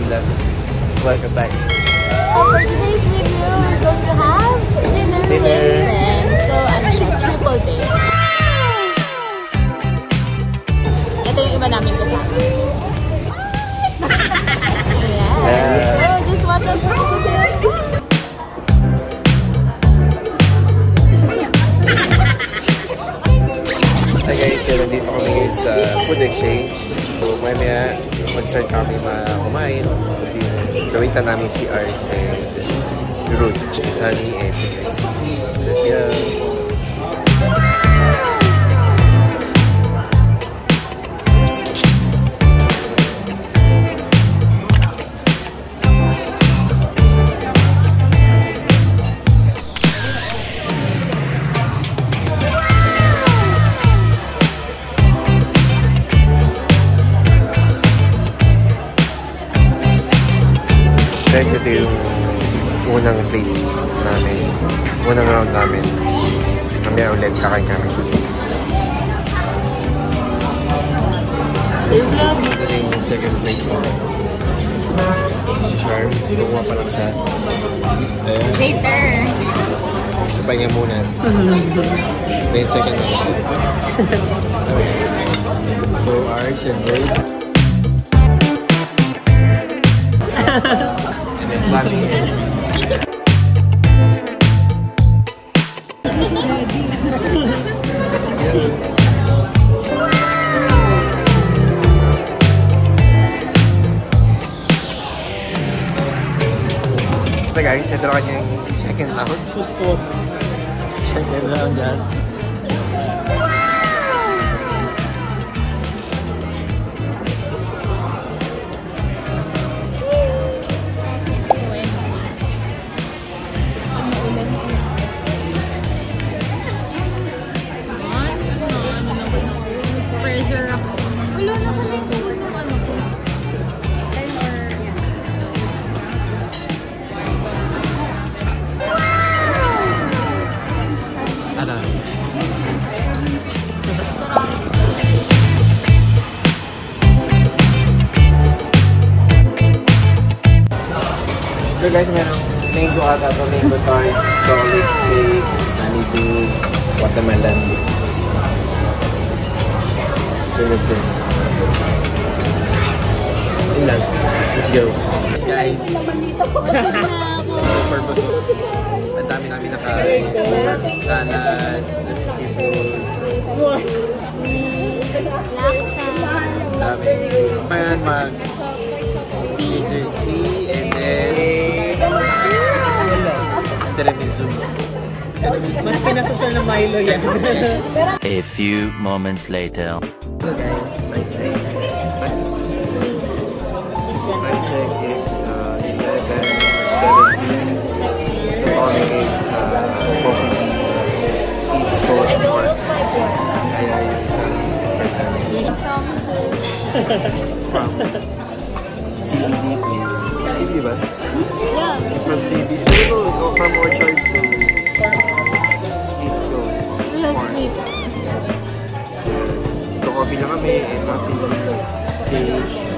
vlog. Welcome back. For today's video, we're going to have dinner with friends. So, ano siya? Triple date. Ito yung iba namin kasama. Yeah. So, just watch out for the video. Hi guys, so nandito kami ngayon sa food exchange. So mamaya mag-start kami kumain. Gawin namin si Ars and Ruth, Sunny and si Chris. Let's go! Guys, ito yung unang plate namin. Unang round namin. Mamaya ulit kakain kami. Ito yung second plate mo. Si Charm. Kukuha pa lang siya. Ayan. Later. Sabay nga muna. Ito yung second naman. So, Arch and Wade. And then Sammy. So guys, ito na kanya yung second round. Second round yan. So guys, merong mango ata ito, mango tart, chocolate cake, honeydew, watermelon. So that's it. Yun lang. Let's go. Guys, super busog. Ang dami namin nakain. Salad, seafood. Dami. Ayan, ginger tea, and then tiramisu. Mas pinasosal na Milo yan. A few moments later. Hello guys, time check. Time check is 11:17. So calling it's East Coast Park. Kaya yung isang from CBD to CBD ba? Yeah. From CBD from Orchard to East Coast Park. Ito coffee lang kami and muffin, cakes.